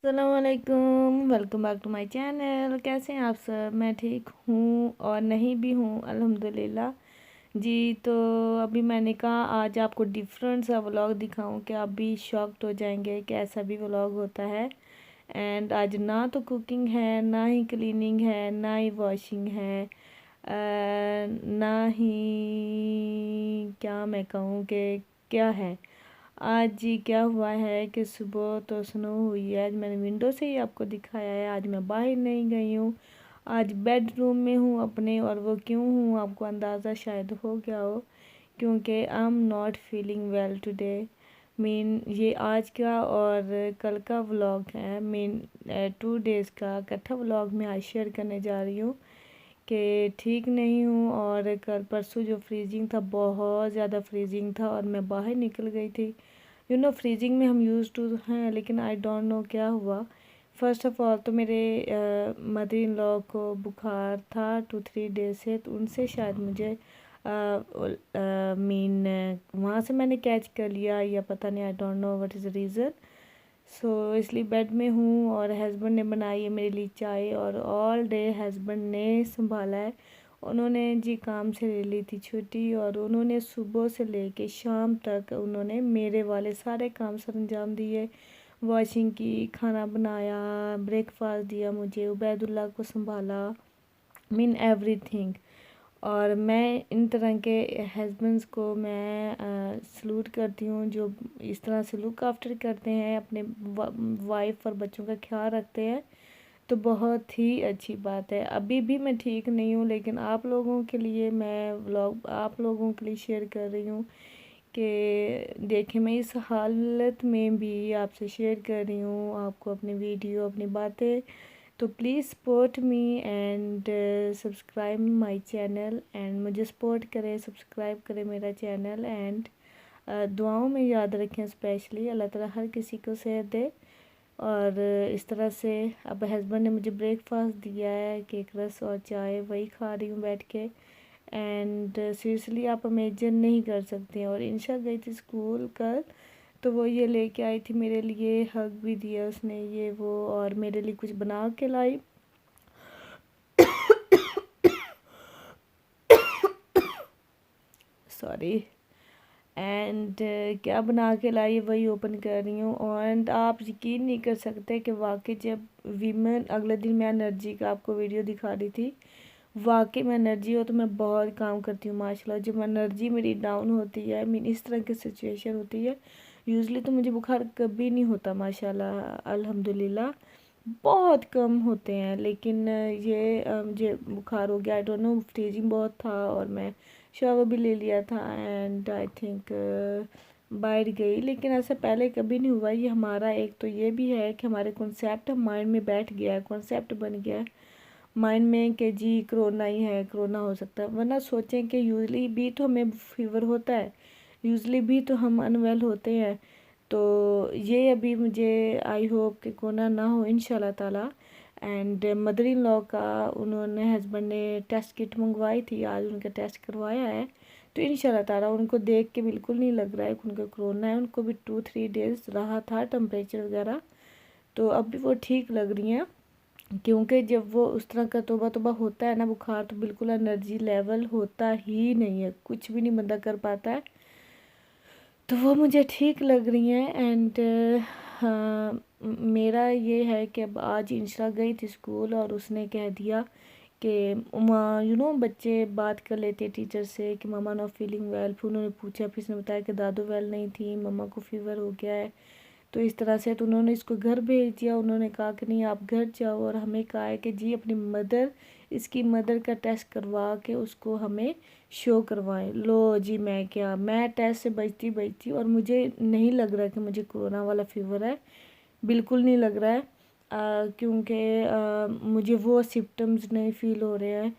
अस्सलामुअलैकुम, welcome back to my channel. कैसे हैं आप सब? मैं ठीक हूँ और नहीं भी हूँ, अल्हम्दुलिल्लाह जी। तो अभी मैंने कहा आज आपको डिफरेंट सा व्लॉग दिखाऊं कि आप भी शॉक्ड हो जाएंगे कि ऐसा भी व्लॉग होता है। एंड आज ना तो कुकिंग है, ना ही क्लीनिंग है, ना ही वॉशिंग है, ना ही क्या मैं कहूँ कि क्या है। आज जी क्या हुआ है कि सुबह तो स्नो हुई है। आज मैंने विंडो से ही आपको दिखाया है। आज मैं बाहर नहीं गई हूँ, आज बेडरूम में हूँ अपने। और वो क्यों हूँ आपको अंदाज़ा शायद हो गया हो, क्योंकि I am not feeling well today. ये आज का और कल का व्लॉग है। 2 डेज़ का इकट्ठा व्लॉग मैं आज शेयर करने जा रही हूँ कि ठीक नहीं हूँ। और कल परसों जो फ्रीजिंग था, बहुत ज़्यादा फ्रीजिंग था और मैं बाहर निकल गई थी। फ्रीजिंग में हम यूज़ टू हैं, लेकिन आई डोंट नो क्या हुआ। फ़र्स्ट ऑफ़ ऑल तो मेरे मदर इन लॉ को बुखार था 2-3 डेज से, तो उनसे शायद मुझे वहाँ से मैंने कैच कर लिया या पता नहीं, I don't know what is the reason. So इसलिए बेड में हूँ और हस्बैंड ने बनाई है मेरे लिए चाय, और ऑल डे हस्बैंड ने संभाला है। उन्होंने जी काम से ले ली थी छुट्टी, और उन्होंने सुबह से लेके शाम तक उन्होंने मेरे वाले सारे काम सर अंजाम दिए। वॉशिंग की, खाना बनाया, ब्रेकफास्ट दिया मुझे, उबैदुल्ला को संभाला, एवरीथिंग। और मैं इन तरह के हस्बैंड्स को मैं सलूट करती हूँ, जो इस तरह से लुक आफ्टर करते हैं, अपने वाइफ और बच्चों का ख्याल रखते हैं। तो बहुत ही अच्छी बात है। अभी भी मैं ठीक नहीं हूँ, लेकिन आप लोगों के लिए मैं व्लॉग आप लोगों के लिए शेयर कर रही हूँ कि देखें, मैं इस हालत में भी आपसे शेयर कर रही हूँ आपको अपनी वीडियो, अपनी बातें। तो please support me and subscribe my channel, and मुझे सपोर्ट करें, सब्सक्राइब करें मेरा चैनल। एंड दुआओं में याद रखें, स्पेशली अल्लाह ताला हर किसी को सेहत दे। और इस तरह से अब हस्बैंड ने मुझे ब्रेकफास्ट दिया है, केक रस और चाय, वही खा रही हूँ बैठ के। एंड सीरियसली आप इमेजिन नहीं कर सकते हैं। और इंशा गई थी स्कूल कल, तो वो ये लेके आई थी मेरे लिए, हग भी दिया उसने, ये वो, और मेरे लिए कुछ बना के लाई। सॉरी। एंड क्या बना के लाई वही ओपन कर रही हूँ। एंड आप यकीन नहीं कर सकते कि वाकई जब वीमेन, अगले दिन मैं एनर्जी का आपको वीडियो दिखा रही थी, वाकई में एनर्जी हो तो मैं बहुत काम करती हूँ माशाल्लाह। जब एनर्जी मेरी डाउन होती है, इस तरह की सिचुएशन होती है, यूजुअली तो मुझे बुखार कभी नहीं होता माशाल्लाह, अल्हम्दुलिल्लाह बहुत कम होते हैं। लेकिन मुझे बुखार हो गया, आई डोंट नो, फ्रीजिंग बहुत था। और मैं शावर भी ले लिया था एंड आई थिंक बाहर गई, लेकिन ऐसा पहले कभी नहीं हुआ। ये हमारा एक तो ये भी है कि हमारे कॉन्सेप्ट माइंड में बैठ गया है, कॉन्सेप्ट बन गया है माइंड में कि जी कोरोना ही है, कोरोना हो सकता है। वरना सोचें कि यूजली भी तो हमें फीवर होता है, यूजली भी तो हम अनवेल होते हैं। तो ये अभी मुझे आई होप कि कोरोना ना हो इंशाल्लाह ताला। एंड मदर इन लॉ का उन्होंने, हस्बैंड ने टेस्ट किट मंगवाई थी, आज उनका टेस्ट करवाया है। तो इंशाल्लाह ताला उनको देख के बिल्कुल नहीं लग रहा है कि उनको कोरोना है। उनको भी 2-3 डेज़ रहा था टेम्परेचर वगैरह, तो अब भी वो ठीक लग रही हैं। क्योंकि जब वो उस तरह का तौबा तौबा होता है ना बुखार, तो बिल्कुल एनर्जी लेवल होता ही नहीं है, कुछ भी नहीं बंदा कर पाता है। तो वो मुझे ठीक लग रही हैं। एंड हाँ, मेरा ये है कि अब आज इंशा गई थी स्कूल और उसने कह दिया कि बच्चे बात कर लेते टीचर से कि मम्मा नॉट फीलिंग वेल। फिर उन्होंने पूछा, फिर उसने बताया कि दादू वेल नहीं थी, मम्मा को फीवर हो गया है। तो इस तरह से तो उन्होंने इसको घर भेज दिया। उन्होंने कहा कि नहीं आप घर जाओ, और हमें कहा है कि जी अपनी इसकी मदर का टेस्ट करवा के उसको हमें शो करवाएं। लो जी, मैं टेस्ट से बचती और मुझे नहीं लग रहा कि मुझे कोरोना वाला फीवर है, बिल्कुल नहीं लग रहा है। क्योंकि मुझे वो सिम्टम्स नहीं फील हो रहे हैं।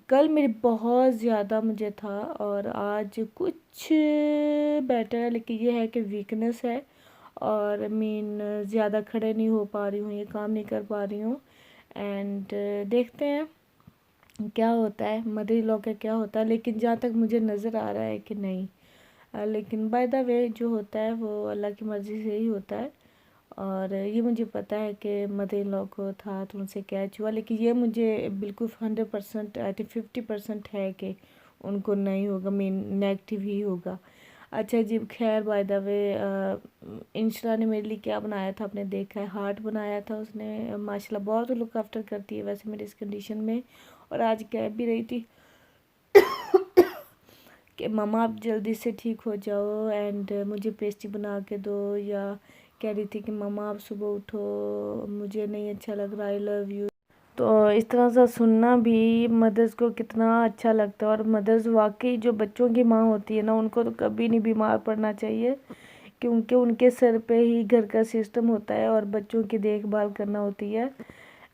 कल मेरी बहुत ज़्यादा मुझे था, और आज कुछ बेटर है, लेकिन ये है कि वीकनेस है। और ज़्यादा खड़े नहीं हो पा रही हूँ, ये काम नहीं कर पा रही हूँ। एंड देखते हैं क्या होता है, मदर इन लॉ का क्या होता है। लेकिन जहाँ तक मुझे नज़र आ रहा है कि नहीं, लेकिन बाय द वे जो होता है वो अल्लाह की मर्ज़ी से ही होता है। और ये मुझे पता है कि मदर इन लॉ को था तो उनसे कैच हुआ, लेकिन ये मुझे बिल्कुल 100% आई थिंक 50% है कि उनको नहीं होगा, मेन नेगेटिव ही होगा। अच्छा जी, खैर बाय द वे इंशरा ने मेरे लिए क्या बनाया था आपने देखा है, हार्ट बनाया था उसने। माशाल्लाह बहुत लुक आफ्टर करती है वैसे मेरी इस कंडीशन में। और आज कह भी रही थी कि मम्मा आप जल्दी से ठीक हो जाओ एंड मुझे पेस्ट्री बना के दो, या कह रही थी कि मम्मा आप सुबह उठो, मुझे नहीं अच्छा लग रहा, आई लव यू। तो इस तरह से सुनना भी मदर्स को कितना अच्छा लगता है। और मदर्स वाकई जो बच्चों की माँ होती है ना, उनको तो कभी नहीं बीमार पड़ना चाहिए, क्योंकि उनके सर पे ही घर का सिस्टम होता है और बच्चों की देखभाल करना होती है।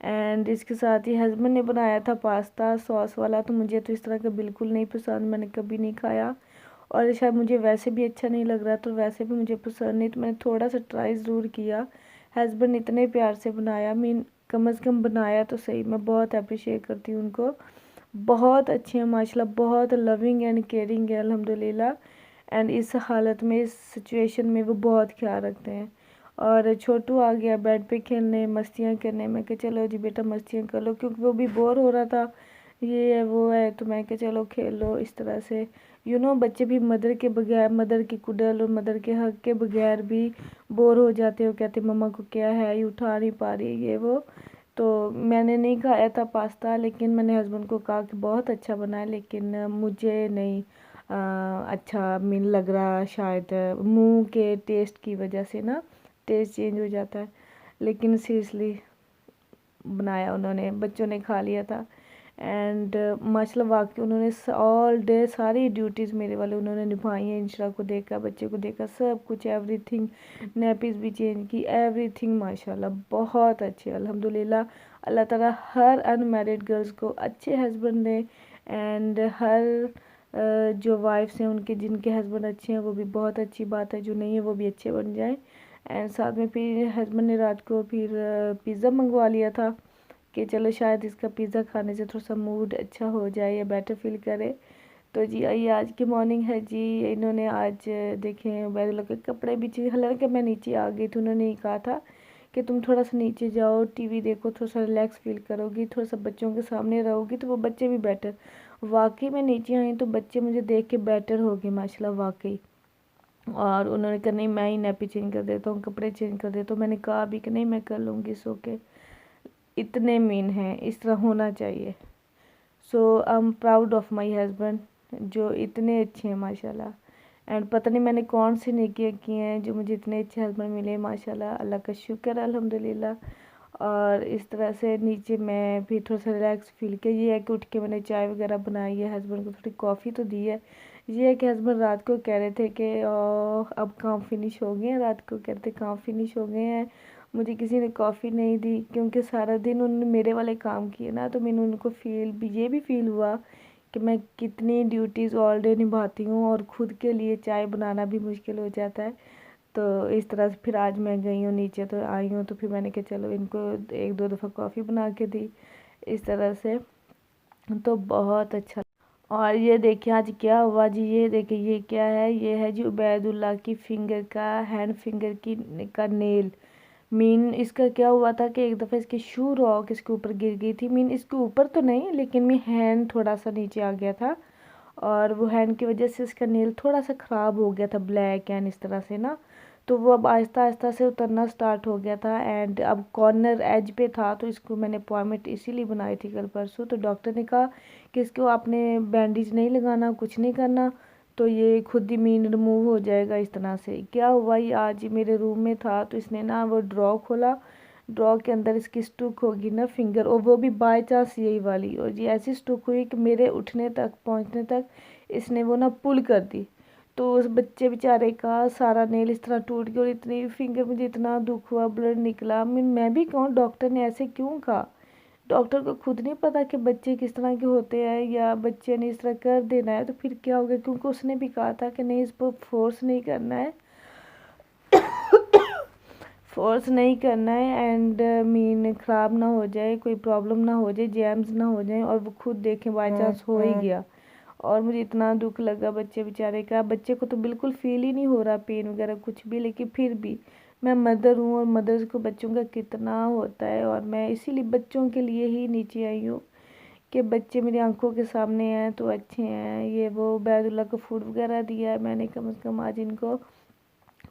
एंड इसके साथ ही हस्बैंड ने बनाया था पास्ता सॉस वाला, तो मुझे तो इस तरह का बिल्कुल नहीं पसंद, मैंने कभी नहीं खाया और शायद मुझे वैसे भी अच्छा नहीं लग रहा, तो वैसे भी मुझे पसंद नहीं, तो मैंने थोड़ा सा ट्राई ज़रूर किया। हस्बैंड ने इतने प्यार से बनाया, मीन कम अज़ कम बनाया तो सही, मैं बहुत अप्रिशिएट करती हूँ उनको। बहुत अच्छे हैं माशाल्लाह, बहुत लविंग एंड केयरिंग है अल्हम्दुलिल्लाह। एंड इस हालत में, इस सिचुएशन में वो बहुत ख्याल रखते हैं। और छोटू आ गया बेड पे खेलने, मस्तियाँ करने, मैं कहा चलो जी बेटा मस्तियाँ कर लो, क्योंकि वो भी बोर हो रहा था, ये है वो है, तो मैं कहा चलो खेल लो इस तरह से। बच्चे भी मदर के बगैर, मदर की कुडल और मदर के हक के बगैर भी बोर हो जाते हो, कहते मम्मा को क्या है, ये उठा नहीं पा रही ये वो। तो मैंने नहीं खाया था पास्ता, लेकिन मैंने हस्बैंड को कहा कि बहुत अच्छा बना है, लेकिन मुझे नहीं अच्छा मीन लग रहा, शायद मुंह के टेस्ट की वजह से ना टेस्ट चेंज हो जाता है। लेकिन सीरियसली बनाया उन्होंने, बच्चों ने खा लिया था। एंड माशाल्लाह वाकई उन्होंने ऑल डे सारी ड्यूटीज़ मेरे वाले उन्होंने निभाई हैं। इंशरा को देखा, बच्चे को देखा, सब कुछ एवरीथिंग, नैपीज़ भी चेंज की, एवरीथिंग माशाल्लाह बहुत अच्छे अल्हम्दुलिल्लाह। अल्लाह ताला हर अनमैरिड गर्ल्स को अच्छे हस्बैंड दे, एंड हर जो वाइफ्स हैं उनके, जिनके हस्बैंड अच्छे हैं वो भी बहुत अच्छी बात है, जो नहीं है वो भी अच्छे बन जाएं। एंड साथ में फिर हस्बैंड ने रात को फिर पिज़्ज़ा मंगवा लिया था कि चलो शायद इसका पिज़्ज़ा खाने से थोड़ा सा मूड अच्छा हो जाए या बेटर फील करे। तो जी आइए आज की मॉर्निंग है जी। इन्होंने आज देखें बैदुल्ला के कपड़े भी चाहिए, हालांकि मैं नीचे आ गई थी, उन्होंने ही कहा था कि तुम थोड़ा सा नीचे जाओ, टीवी देखो, थोड़ा सा रिलैक्स फील करोगी, थोड़ा सा बच्चों के सामने रहोगी तो वो बच्चे भी बेटर। वाकई में नीचे आई तो बच्चे मुझे देख के बेटर हो गए माशाल्लाह वाकई। और उन्होंने कहा नहीं मैं ही नैपी चेंज कर देता हूँ, कपड़े चेंज कर देता हूँ। मैंने कहा अभी कि नहीं मैं कर लूँगी, सो के इतने मीन हैं, इस तरह होना चाहिए। So I am proud of my husband, जो इतने अच्छे हैं माशाल्लाह। एंड पता नहीं मैंने कौन सी नेकियां की हैं जो मुझे इतने अच्छे हस्बैंड मिले माशाल्लाह, अल्लाह का शुक्र अल्हम्दुलिल्लाह। और इस तरह से नीचे मैं भी थोड़ा सा रिलैक्स फील किया। ये है कि उठ के मैंने चाय वगैरह बनाई है, हस्बैंड को थोड़ी कॉफ़ी तो दी है। ये है कि हस्बैंड रात को कह रहे थे कि अब काम फिनिश हो गए हैं, रात को कहते काम फिनिश हो गए हैं, मुझे किसी ने कॉफ़ी नहीं दी, क्योंकि सारा दिन उन्होंने मेरे वाले काम किए ना, तो मैंने उनको फील भी, ये भी फील हुआ कि मैं कितनी ड्यूटीज़ ऑल डे निभाती हूँ और ख़ुद के लिए चाय बनाना भी मुश्किल हो जाता है। तो इस तरह से फिर आज मैं गई हूँ नीचे, तो आई हूँ तो फिर मैंने कहा चलो इनको एक दो दफ़ा कॉफ़ी बना के दी इस तरह से, तो बहुत अच्छा। और ये देखिए आज क्या हुआ जी, ये देखिए ये क्या है, ये है जी उबैदुल्ला की फिंगर का, हैंड फिंगर की का नेल। मीन इसका क्या हुआ था कि एक दफ़ा इसकी शू रॉक इसके ऊपर गिर गई थी, मीन इसके ऊपर तो नहीं लेकिन मैं हैंड थोड़ा सा नीचे आ गया था, और वो हैंड की वजह से इसका नेल थोड़ा सा ख़राब हो गया था, ब्लैक एंड इस तरह से ना। तो वो अब आहिस्ता आहिस्ता से उतरना स्टार्ट हो गया था, एंड अब कॉर्नर एज पे था, तो इसको मैंने अपॉइंटमेंट इसीलिए बनाई थी कल परसों। तो डॉक्टर ने कहा कि इसको आपने बैंडेज नहीं लगाना, कुछ नहीं करना, तो ये खुद ही मीन रिमूव हो जाएगा इस तरह से। क्या हुआ, ये आज मेरे रूम में था तो इसने ना वो ड्रॉ खोला, ड्रॉ के अंदर इसकी स्टुक होगी ना फिंगर, और वो भी बाय चांस यही वाली, और ये ऐसी स्टुक हुई कि मेरे उठने तक पहुंचने तक इसने वो ना पुल कर दी। तो उस बच्चे बेचारे का सारा नेल इस तरह टूट गया, और इतनी फिंगर, मुझे इतना दुख हुआ, ब्लड निकला। मैं भी कहूँ डॉक्टर ने ऐसे क्यों कहा, डॉक्टर को खुद नहीं पता कि बच्चे किस तरह के होते हैं, या बच्चे ने इस तरह कर देना है तो फिर क्या हो गया, क्योंकि उसने भी कहा था कि नहीं इस पर फोर्स नहीं करना है, फोर्स नहीं करना है, एंड मीन ख़राब ना हो जाए, कोई प्रॉब्लम ना हो जाए, जैम्स ना हो जाए, और वो खुद देखें बाई चांस हो ही गया। और मुझे इतना दुख लगा बच्चे बेचारे का, बच्चे को तो बिल्कुल फील ही नहीं हो रहा पेन वगैरह कुछ भी, लेकिन फिर भी मैं मदर हूँ और मदर्स को बच्चों का कितना होता है, और मैं इसीलिए बच्चों के लिए ही नीचे आई हूँ कि बच्चे मेरी आंखों के सामने हैं तो अच्छे हैं। ये वो बैदुल्ला को फूड वगैरह दिया है मैंने, कम से कम आज इनको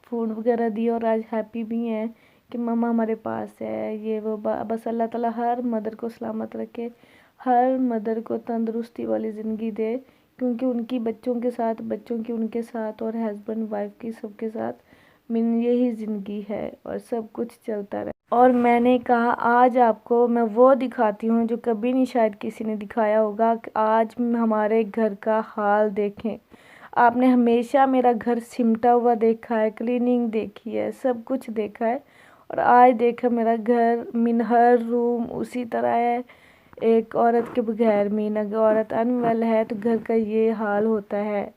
फूड वगैरह दिया, और आज हैप्पी भी हैं कि मम्मा हमारे पास है। ये वो बस अल्लाह ताला हर मदर को सलामत रखे, हर मदर को तंदुरुस्ती वाली ज़िंदगी दे, क्योंकि उनकी बच्चों के साथ, बच्चों की उनके साथ, और हस्बैंड वाइफ की सबके साथ मेरी यही ज़िंदगी है और सब कुछ चलता रहे। और मैंने कहा आज आपको मैं वो दिखाती हूँ जो कभी नहीं शायद किसी ने दिखाया होगा, कि आज हमारे घर का हाल देखें। आपने हमेशा मेरा घर सिमटा हुआ देखा है, क्लीनिंग देखी है, सब कुछ देखा है, और आज देखा मेरा घर, मीन हर रूम उसी तरह है। एक औरत के बगैर, मीन अगर औरत अनवेल है तो घर का ये हाल होता है।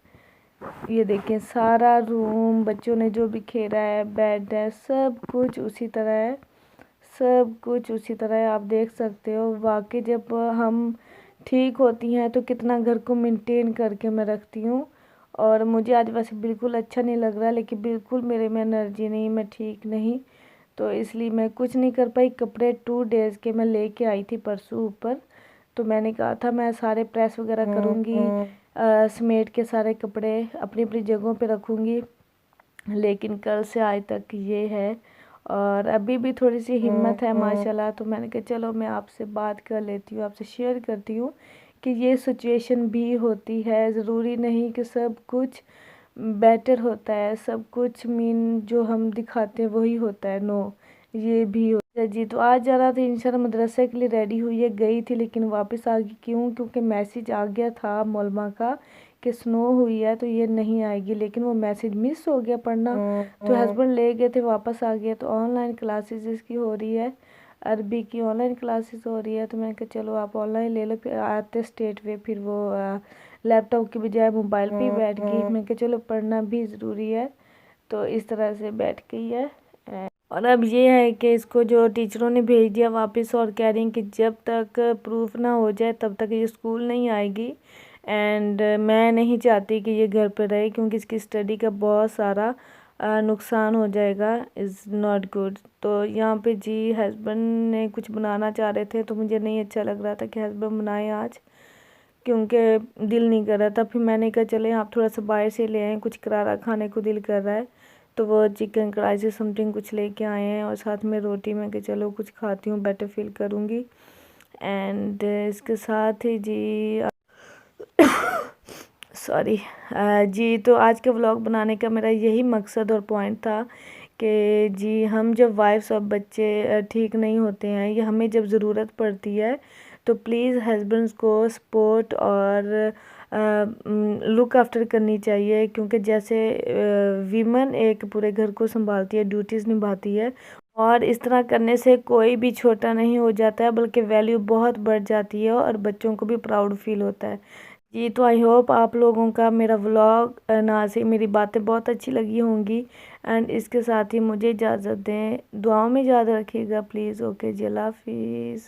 ये देखें सारा रूम, बच्चों ने जो भी खेला है, बेड है, सब कुछ उसी तरह है, सब कुछ उसी तरह है। आप देख सकते हो वाकई जब हम ठीक होती हैं तो कितना घर को मेंटेन करके मैं रखती हूँ। और मुझे आज वैसे बिल्कुल अच्छा नहीं लग रहा, लेकिन बिल्कुल मेरे में एनर्जी नहीं, मैं ठीक नहीं, तो इसलिए मैं कुछ नहीं कर पाई। कपड़े 2 डेज़ के मैं लेके आई थी परसों ऊपर, तो मैंने कहा था मैं सारे प्रेस वगैरह करूँगी, समेट के सारे कपड़े अपनी अपनी जगहों पे रखूँगी, लेकिन कल से आज तक ये है। और अभी भी थोड़ी सी हिम्मत है माशाल्लाह, तो मैंने कहा चलो मैं आपसे बात कर लेती हूँ, आपसे शेयर करती हूँ कि ये सिचुएशन भी होती है। ज़रूरी नहीं कि सब कुछ बेटर होता है, सब कुछ मीन जो हम दिखाते हैं वही होता है, नो, ये भी होता है जी। तो आज जा रहा था इंशाल्लाह मदरसे के लिए, रेडी हुई है, गई थी लेकिन वापस आ गई। क्यों? क्योंकि मैसेज आ गया था मोलमा का कि स्नो हुई है तो ये नहीं आएगी, लेकिन वो मैसेज मिस हो गया पढ़ना, तो हस्बैंड ले गए थे, वापस आ गया। तो ऑनलाइन क्लासेस इसकी हो रही है, अरबी की ऑनलाइन क्लासेस हो रही है, तो मैंने कहा चलो आप ऑनलाइन ले लो। फिर आते स्टेट वे, फिर वो लैपटॉप की बजाय मोबाइल पे ही बैठ गई। मैंने कहा चलो पढ़ना भी ज़रूरी है, तो इस तरह से बैठ गई है। और अब ये है कि इसको जो टीचरों ने भेज दिया वापस, और कह रही हैं कि जब तक प्रूफ ना हो जाए तब तक ये स्कूल नहीं आएगी। एंड मैं नहीं चाहती कि ये घर पर रहे, क्योंकि इसकी स्टडी का बहुत सारा नुकसान हो जाएगा, इज़ नॉट गुड। तो यहाँ पे जी हस्बैंड ने कुछ बनाना चाह रहे थे, तो मुझे नहीं अच्छा लग रहा था कि हस्बैंड बनाए आज, क्योंकि दिल नहीं कर रहा था। फिर मैंने कहा चले आप थोड़ा सा बाहर से ले आए, कुछ करारा खाने को दिल कर रहा है, तो वो चिकन कढ़ाई से समथिंग कुछ लेके आए हैं, और साथ में रोटी। मैं कि चलो कुछ खाती हूँ, बेटर फील करूँगी। एंड इसके साथ ही जी सॉरी जी, तो आज के व्लॉग बनाने का मेरा यही मकसद और पॉइंट था कि जी हम जब वाइफ्स और बच्चे ठीक नहीं होते हैं, या हमें जब ज़रूरत पड़ती है, तो प्लीज़ हस्बैंड्स को सपोर्ट और लुक आफ्टर करनी चाहिए, क्योंकि जैसे वीमन एक पूरे घर को संभालती है, ड्यूटीज़ निभाती है, और इस तरह करने से कोई भी छोटा नहीं हो जाता है, बल्कि वैल्यू बहुत बढ़ जाती है, और बच्चों को भी प्राउड फील होता है जी। तो आई होप आप लोगों का मेरा व्लॉग ना से मेरी बातें बहुत अच्छी लगी होंगी। एंड इसके साथ ही मुझे इजाज़त दें, दुआओं में याद रखिएगा प्लीज़। ओके जी, अल्लाह हाफिज़।